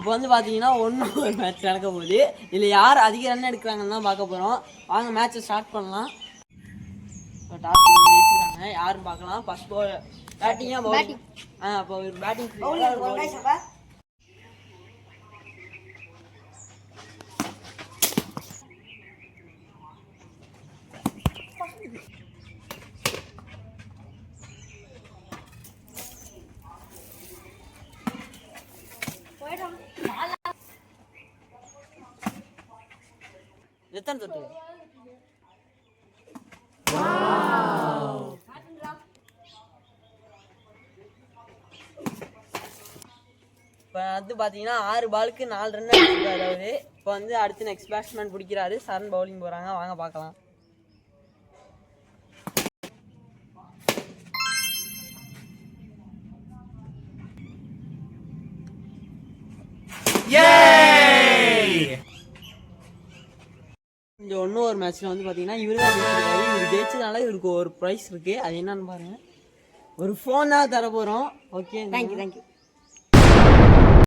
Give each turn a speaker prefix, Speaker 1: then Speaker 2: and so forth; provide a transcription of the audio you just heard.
Speaker 1: இப்போ வந்து பார்த்தீங்கன்னா ஒரு மேட்ச் நடக்க போகுது. இதில் யார் அதிக ரன் எடுக்கிறாங்கன்னு தான் பார்க்க போகிறோம். வாங்க மேட்ச்சை ஸ்டார்ட் பண்ணலாம். டாஸ் ஜெயிச்சிருக்காங்க, யாரும் பார்க்கலாம். ஃபர்ஸ்ட் பால் பேட்டிங்காக பவுலிங். அப்போ ஒரு பேட்டிங் எத்தனை தொட்டு இப்போ வந்து பார்த்தீங்கன்னா 6 பாலுக்கு 4 ரன் அடிச்சிருக்காரு அவரு. இப்போ வந்து அடுத்து நெக்ஸ்ட் பேட்ஸ்மேன் பிடிக்கிறாரு. சரண் பவுலிங் போகிறாங்க, வாங்க பார்க்கலாம். இந்த ஒரு மேட்ச்ல வந்து பார்த்தீங்கன்னா இவரு தான் ஜெயிச்சிருக்காரு. இவர் ஜெயிச்சதுனால இவருக்கு ஒரு ப்ரைஸ் இருக்குது. அது என்னன்னு பாருங்கள். ஒரு ஃபோன் தான் தர போகிறோம். Okay, thank you.